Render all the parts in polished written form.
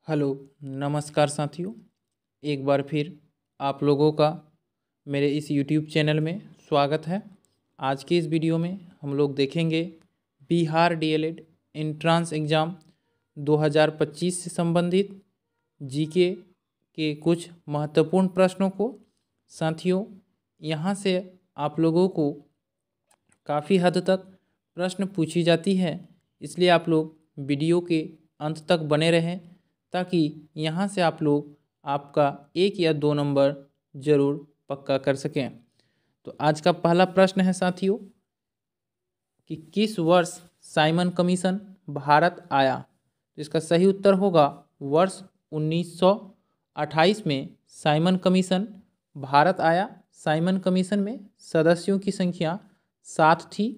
Hello, नमस्कार साथियों। एक बार फिर आप लोगों का मेरे इस यूट्यूब चैनल में स्वागत है। आज के इस वीडियो में हम लोग देखेंगे बिहार डीएलएड एंट्रेंस एग्ज़ाम 2025 से संबंधित जीके के कुछ महत्वपूर्ण प्रश्नों को। साथियों, यहाँ से आप लोगों को काफ़ी हद तक प्रश्न पूछी जाती है, इसलिए आप लोग वीडियो के अंत तक बने रहें ताकि यहाँ से आप लोग आपका 1 या 2 नंबर ज़रूर पक्का कर सकें। तो आज का पहला प्रश्न है साथियों कि किस वर्ष साइमन कमीशन भारत आया। तो इसका सही उत्तर होगा वर्ष 1928 में साइमन कमीशन भारत आया। साइमन कमीशन में सदस्यों की संख्या 7 थी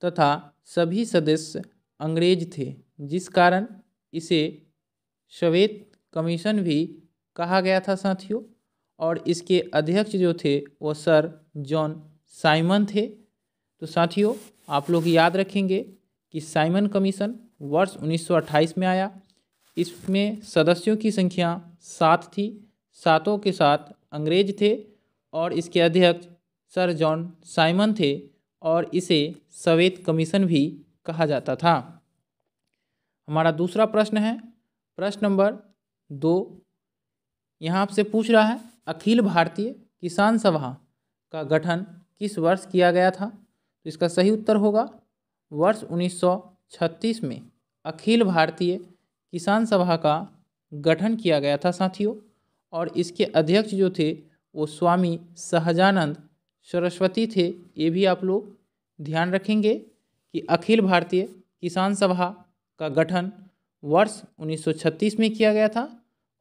तथा सभी सदस्य अंग्रेज थे, जिस कारण इसे श्वेत कमीशन भी कहा गया था साथियों। और इसके अध्यक्ष जो थे वो सर जॉन साइमन थे। तो साथियों, आप लोग याद रखेंगे कि साइमन कमीशन वर्ष 1928 में आया। इसमें सदस्यों की संख्या 7 थी, सातों के साथ अंग्रेज थे और इसके अध्यक्ष सर जॉन साइमन थे और इसे श्वेत कमीशन भी कहा जाता था। हमारा दूसरा प्रश्न है प्रश्न नंबर 2। यहाँ आपसे पूछ रहा है अखिल भारतीय किसान सभा का गठन किस वर्ष किया गया था। तो इसका सही उत्तर होगा वर्ष 1936 में अखिल भारतीय किसान सभा का गठन किया गया था साथियों। और इसके अध्यक्ष जो थे वो स्वामी सहजानंद सरस्वती थे। ये भी आप लोग ध्यान रखेंगे कि अखिल भारतीय किसान सभा का गठन वर्ष 1936 में किया गया था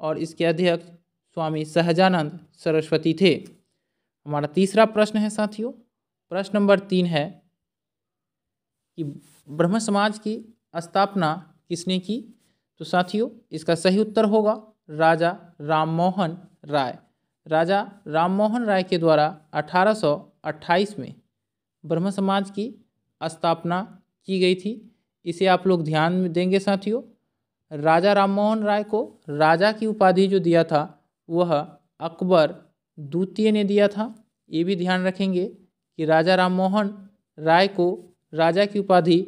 और इसके अध्यक्ष स्वामी सहजानंद सरस्वती थे। हमारा तीसरा प्रश्न है साथियों, प्रश्न नंबर 3 है कि ब्रह्म समाज की स्थापना किसने की। तो साथियों, इसका सही उत्तर होगा राजा राममोहन राय। राजा राममोहन राय के द्वारा 1828 में ब्रह्म समाज की स्थापना की गई थी। इसे आप लोग ध्यान में देंगे साथियों। राजा राममोहन राय को राजा की उपाधि जो दिया था वह अकबर द्वितीय ने दिया था। ये भी ध्यान रखेंगे कि राजा राममोहन राय को राजा की उपाधि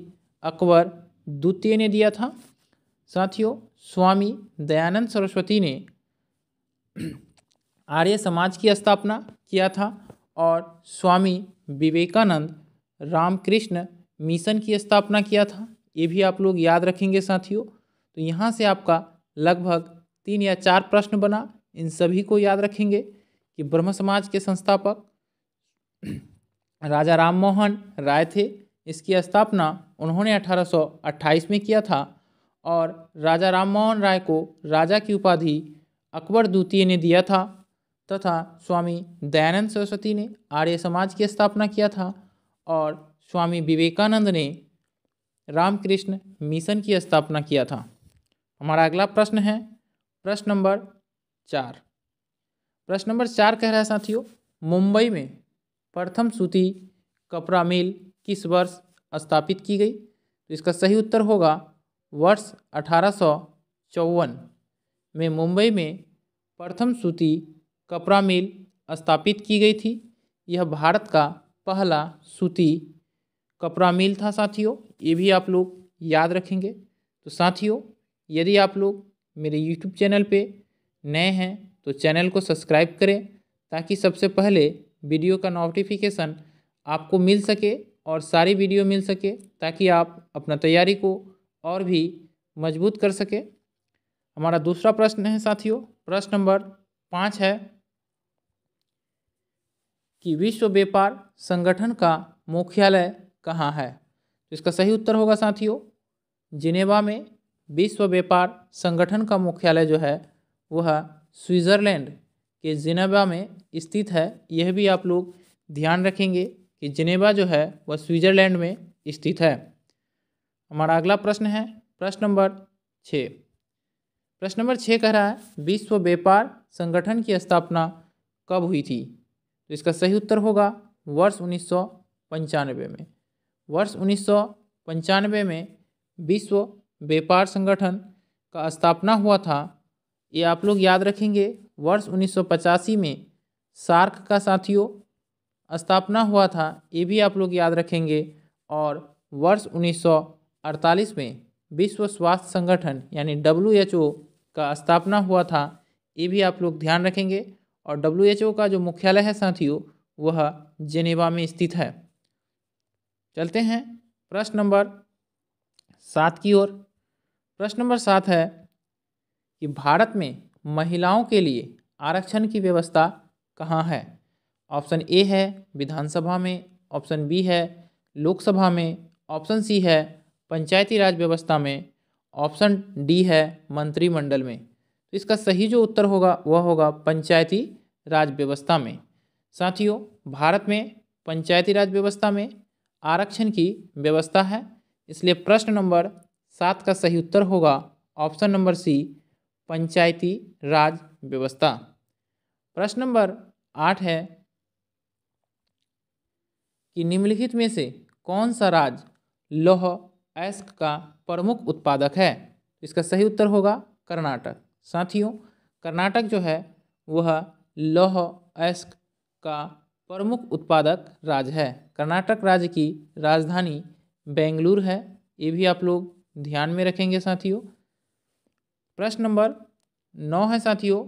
अकबर द्वितीय ने दिया था। साथियों, स्वामी दयानंद सरस्वती ने आर्य समाज की स्थापना किया था और स्वामी विवेकानंद रामकृष्ण मिशन की स्थापना किया था। ये भी आप लोग याद रखेंगे साथियों। तो यहाँ से आपका लगभग 3 या 4 प्रश्न बना। इन सभी को याद रखेंगे कि ब्रह्म समाज के संस्थापक राजा राममोहन राय थे। इसकी स्थापना उन्होंने 1828 में किया था और राजा राममोहन राय को राजा की उपाधि अकबर द्वितीय ने दिया था तथा स्वामी दयानंद सरस्वती ने आर्य समाज की स्थापना किया था और स्वामी विवेकानंद ने रामकृष्ण मिशन की स्थापना किया था। हमारा अगला प्रश्न है प्रश्न नंबर 4। प्रश्न नंबर 4 कह रहा है साथियों, मुंबई में प्रथम सूती कपड़ा मिल किस वर्ष स्थापित की गई। तो इसका सही उत्तर होगा वर्ष 1854 में मुंबई में प्रथम सूती कपड़ा मिल स्थापित की गई थी। यह भारत का पहला सूती कपड़ा मिल था साथियों। ये भी आप लोग याद रखेंगे। तो साथियों, यदि आप लोग मेरे YouTube चैनल पे नए हैं तो चैनल को सब्सक्राइब करें ताकि सबसे पहले वीडियो का नोटिफिकेशन आपको मिल सके और सारी वीडियो मिल सके ताकि आप अपना तैयारी को और भी मजबूत कर सके। हमारा दूसरा प्रश्न है साथियों, प्रश्न नंबर 5 है कि विश्व व्यापार संगठन का मुख्यालय कहाँ है। तो इसका सही उत्तर होगा साथियों जिनेवा में। विश्व व्यापार संगठन का मुख्यालय जो है वह स्विट्ज़रलैंड के जिनेवा में स्थित है। यह भी आप लोग ध्यान रखेंगे कि जिनेवा जो है वह स्विट्ज़रलैंड में स्थित है। हमारा अगला प्रश्न है प्रश्न नंबर 6। प्रश्न नंबर 6 कह रहा है विश्व व्यापार संगठन की स्थापना कब हुई थी। तो इसका सही उत्तर होगा वर्ष 1995 में। वर्ष 1995 में विश्व व्यापार संगठन का स्थापना हुआ था, ये आप लोग याद रखेंगे। वर्ष 1985 में सार्क का साथियों स्थापना हुआ था, ये भी आप लोग याद रखेंगे। और वर्ष 1948 में विश्व स्वास्थ्य संगठन यानी WHO का स्थापना हुआ था, ये भी आप लोग ध्यान रखेंगे। और WHO का जो मुख्यालय है साथियों वह जेनेवा में स्थित है। चलते हैं प्रश्न नंबर 7 की ओर। प्रश्न नंबर 7 है कि भारत में महिलाओं के लिए आरक्षण की व्यवस्था कहाँ है। ऑप्शन ए है विधानसभा में, ऑप्शन बी है लोकसभा में, ऑप्शन सी है पंचायती राज व्यवस्था में, ऑप्शन डी है मंत्रिमंडल में। तो इसका सही जो उत्तर होगा वह होगा पंचायती राज व्यवस्था में। साथियों, भारत में पंचायती राज व्यवस्था में आरक्षण की व्यवस्था है, इसलिए प्रश्न नंबर 7 का सही उत्तर होगा ऑप्शन नंबर सी, पंचायती राज व्यवस्था। प्रश्न नंबर 8 है कि निम्नलिखित में से कौन सा राज्य लौह अयस्क का प्रमुख उत्पादक है। इसका सही उत्तर होगा कर्नाटक। साथियों, कर्नाटक जो है वह लौह अयस्क का प्रमुख उत्पादक राज्य है। कर्नाटक राज्य की राजधानी बेंगलुरु है, ये भी आप लोग ध्यान में रखेंगे साथियों। प्रश्न नंबर 9 है साथियों,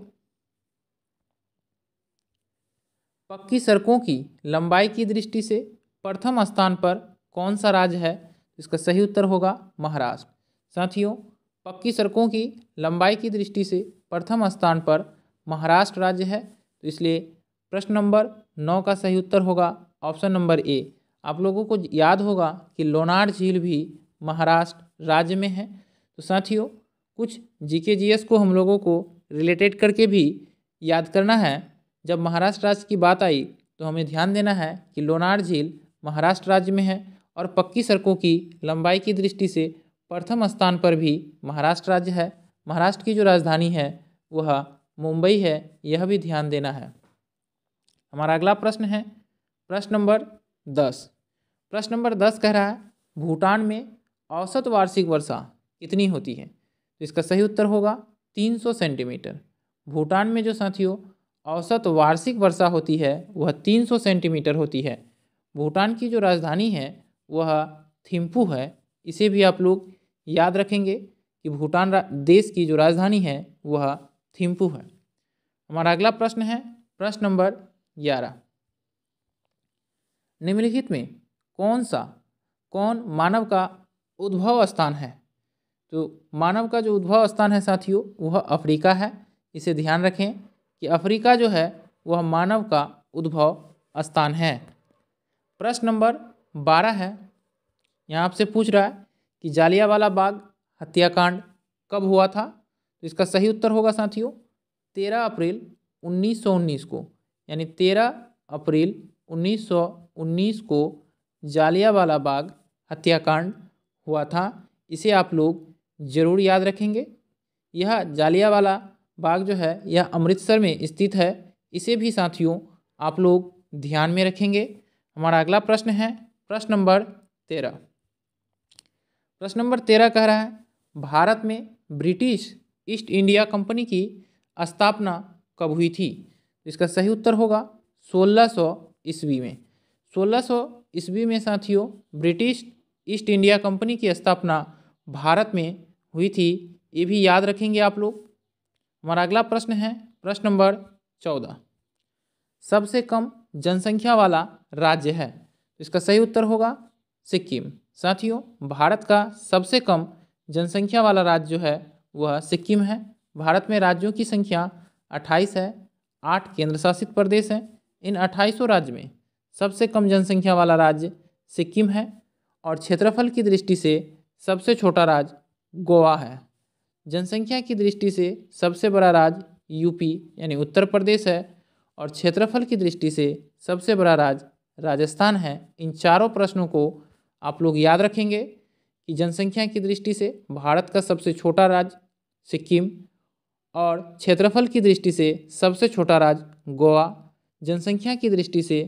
पक्की सड़कों की लंबाई की दृष्टि से प्रथम स्थान पर कौन सा राज्य है। इसका सही उत्तर होगा महाराष्ट्र। साथियों, पक्की सड़कों की लंबाई की दृष्टि से प्रथम स्थान पर महाराष्ट्र राज्य है, तो इसलिए प्रश्न नंबर 9 का सही उत्तर होगा ऑप्शन नंबर ए। आप लोगों को याद होगा कि लोनार झील भी महाराष्ट्र राज्य में है। तो साथियों, कुछ जीके जीएस को हम लोगों को रिलेटेड करके भी याद करना है। जब महाराष्ट्र राज्य की बात आई तो हमें ध्यान देना है कि लोनार झील महाराष्ट्र राज्य में है और पक्की सड़कों की लंबाई की दृष्टि से प्रथम स्थान पर भी महाराष्ट्र राज्य है। महाराष्ट्र की जो राजधानी है वह मुंबई है, यह भी ध्यान देना है। हमारा अगला प्रश्न है प्रश्न नंबर 10। प्रश्न नंबर 10 कह रहा है भूटान में औसत वार्षिक वर्षा कितनी होती है। तो इसका सही उत्तर होगा 300 सेंटीमीटर। भूटान में जो साथियों औसत वार्षिक वर्षा होती है वह 300 सेंटीमीटर होती है। भूटान की जो राजधानी है वह थिम्पू है, इसे भी आप लोग याद रखेंगे कि भूटान देश की जो राजधानी है वह थिम्पू है। हमारा अगला प्रश्न है प्रश्न नंबर 11। निम्नलिखित में कौन मानव का उद्भव स्थान है। तो मानव का जो उद्भव स्थान है साथियों वह अफ्रीका है। इसे ध्यान रखें कि अफ्रीका जो है वह मानव का उद्भव स्थान है। प्रश्न नंबर 12 है, यहाँ आपसे पूछ रहा है कि जालियांवाला बाग हत्याकांड कब हुआ था। तो इसका सही उत्तर होगा साथियों 13 अप्रैल 1919 को, यानी 13 अप्रैल 1919 को जालियांवाला बाग हत्याकांड हुआ था। इसे आप लोग ज़रूर याद रखेंगे। यह जालियांवाला बाग जो है यह अमृतसर में स्थित है, इसे भी साथियों आप लोग ध्यान में रखेंगे। हमारा अगला प्रश्न है प्रश्न नंबर 13। प्रश्न नंबर 13 कह रहा है भारत में ब्रिटिश ईस्ट इंडिया कंपनी की स्थापना कब हुई थी। इसका सही उत्तर होगा 1600 ईस्वी में। 1600 ईस्वी में साथियों ब्रिटिश ईस्ट इंडिया कंपनी की स्थापना भारत में हुई थी, ये भी याद रखेंगे आप लोग। हमारा अगला प्रश्न है प्रश्न नंबर 14। सबसे कम जनसंख्या वाला राज्य है। इसका सही उत्तर होगा सिक्किम। साथियों, भारत का सबसे कम जनसंख्या वाला राज्य जो है वह सिक्किम है। भारत में राज्यों की संख्या 28 है, 8 केंद्र शासित प्रदेश हैं। इन 28 राज्य में सबसे कम जनसंख्या वाला राज्य सिक्किम है और क्षेत्रफल की दृष्टि से सबसे छोटा राज्य गोवा है। जनसंख्या की दृष्टि से सबसे बड़ा राज्य यूपी यानी उत्तर प्रदेश है और क्षेत्रफल की दृष्टि से सबसे बड़ा राज्य राजस्थान है। इन चारों प्रश्नों को आप लोग याद रखेंगे कि जनसंख्या की दृष्टि से भारत का सबसे छोटा राज्य सिक्किम और क्षेत्रफल की दृष्टि से सबसे छोटा राज्य गोवा, जनसंख्या की दृष्टि से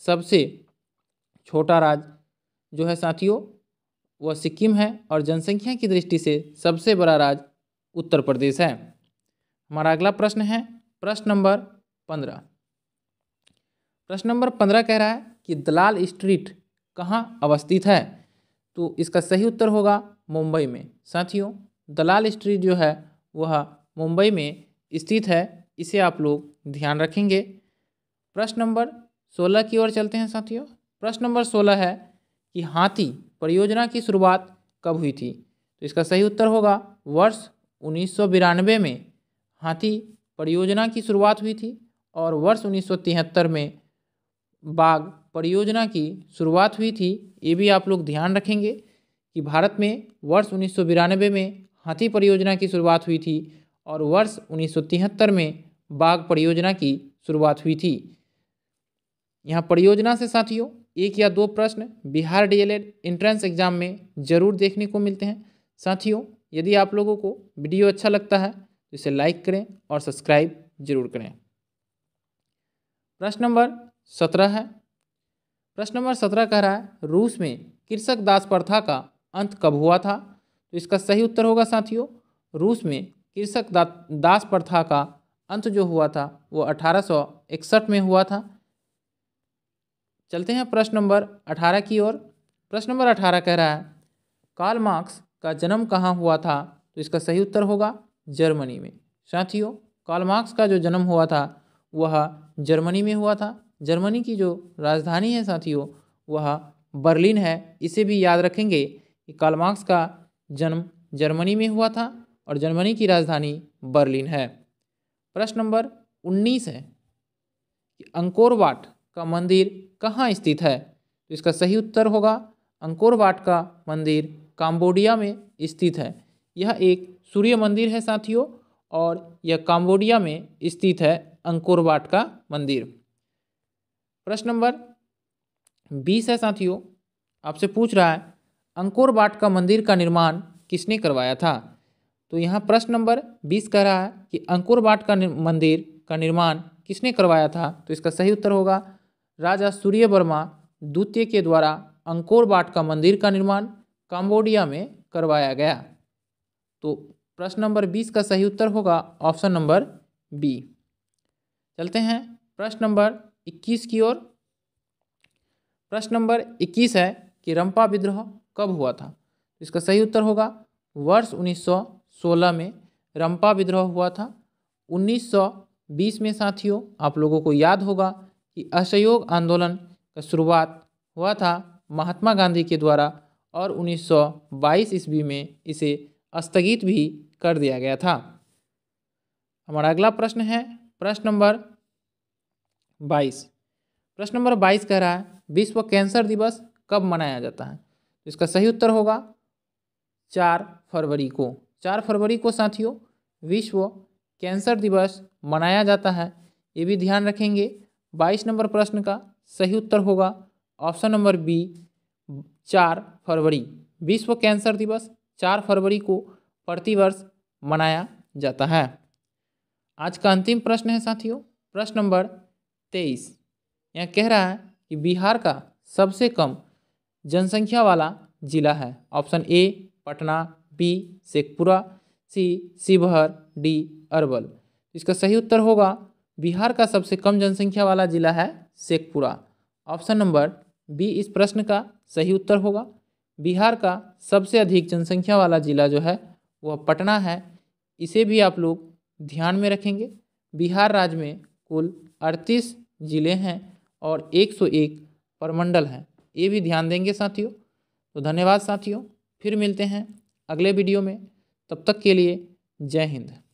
सबसे छोटा राज्य जो है साथियों वह सिक्किम है और जनसंख्या की दृष्टि से सबसे बड़ा राज्य उत्तर प्रदेश है। हमारा अगला प्रश्न है प्रश्न नंबर 15। प्रश्न नंबर 15 कह रहा है कि दलाल स्ट्रीट कहाँ अवस्थित है? तो इसका सही उत्तर होगा मुंबई में। साथियों, दलाल स्ट्रीट जो है वह मुंबई में स्थित है, इसे आप लोग ध्यान रखेंगे। प्रश्न नंबर 16 की ओर चलते हैं साथियों। प्रश्न नंबर 16 है कि हाथी परियोजना की शुरुआत कब हुई थी? तो इसका सही उत्तर होगा वर्ष 1992 में हाथी परियोजना की शुरुआत हुई थी और वर्ष 1973 में बाघ परियोजना की शुरुआत हुई थी। ये भी आप लोग ध्यान रखेंगे कि भारत में वर्ष 1992 में हाथी परियोजना की शुरुआत हुई थी और वर्ष 1973 में बाघ परियोजना की शुरुआत हुई थी। यहाँ परियोजना से साथियों 1 या 2 प्रश्न बिहार डीएलएड एंट्रेंस एग्जाम में जरूर देखने को मिलते हैं। साथियों, यदि आप लोगों को वीडियो अच्छा लगता है तो इसे लाइक करें और सब्सक्राइब जरूर करें। प्रश्न नंबर 17 है। प्रश्न नंबर 17 कह रहा है रूस में कृषक दास प्रथा का अंत कब हुआ था? तो इसका सही उत्तर होगा साथियों रूस में कृषक दास प्रथा का अंत जो हुआ था वो 1861 में हुआ था। चलते हैं प्रश्न नंबर 18 की ओर। प्रश्न नंबर 18 कह रहा है कार्ल मार्क्स का जन्म कहाँ हुआ था? तो इसका सही उत्तर होगा जर्मनी में। साथियों, कार्ल मार्क्स का जो जन्म हुआ था वह जर्मनी में हुआ था। जर्मनी की जो राजधानी है साथियों वह बर्लिन है। इसे भी याद रखेंगे कि कार्ल मार्क्स का जन्म जर्मनी में हुआ था और जर्मनी की राजधानी बर्लिन है। प्रश्न नंबर 19 है कि अंकोर वाट का मंदिर कहाँ स्थित है? तो इसका सही उत्तर होगा अंकोर वाट का मंदिर कंबोडिया में स्थित है। यह एक सूर्य मंदिर है साथियों और यह कंबोडिया में स्थित है अंकोर वाट का मंदिर। प्रश्न नंबर 20 है साथियों, आपसे पूछ रहा है अंकोर वाट का मंदिर का निर्माण किसने करवाया था? तो यहाँ प्रश्न नंबर 20 कह रहा है कि अंकोर वाट का मंदिर का निर्माण किसने करवाया था? तो इसका सही उत्तर होगा राजा सूर्यवर्मा द्वितीय के द्वारा अंकोर वाट का मंदिर का निर्माण कंबोडिया में करवाया गया। तो प्रश्न नंबर 20 का सही उत्तर होगा ऑप्शन नंबर बी। चलते हैं प्रश्न नंबर 21 की ओर। प्रश्न नंबर 21 है कि रंपा विद्रोह कब हुआ था? इसका सही उत्तर होगा वर्ष 1916 में रंपा विद्रोह हुआ था। 1920 में साथियों आप लोगों को याद होगा कि असहयोग आंदोलन का शुरुआत हुआ था महात्मा गांधी के द्वारा और 1922 ईस्वी में इसे स्थगित भी कर दिया गया था। हमारा अगला प्रश्न है प्रश्न नंबर 22। प्रश्न नंबर 22 कह रहा है विश्व कैंसर दिवस कब मनाया जाता है? तो इसका सही उत्तर होगा 4 फरवरी को। 4 फरवरी को साथियों विश्व कैंसर दिवस मनाया जाता है। ये भी ध्यान रखेंगे। 22 नंबर प्रश्न का सही उत्तर होगा ऑप्शन नंबर बी 4 फरवरी। विश्व कैंसर दिवस 4 फरवरी को प्रतिवर्ष मनाया जाता है। आज का अंतिम प्रश्न है साथियों प्रश्न नंबर 23। यह कह रहा है कि बिहार का सबसे कम जनसंख्या वाला जिला है। Option A Patna, B Sheikhpura, C Sheohar, D Arwal. इसका सही उत्तर होगा बिहार का सबसे कम जनसंख्या वाला जिला है शेखपुरा। ऑप्शन नंबर बी इस प्रश्न का सही उत्तर होगा। बिहार का सबसे अधिक जनसंख्या वाला जिला जो है वह पटना है। इसे भी आप लोग ध्यान में रखेंगे। बिहार राज्य में कुल 38 जिले हैं और 101 प्रमंडल हैं। ये भी ध्यान देंगे साथियों। तो धन्यवाद साथियों, फिर मिलते हैं अगले वीडियो में। तब तक के लिए जय हिंद।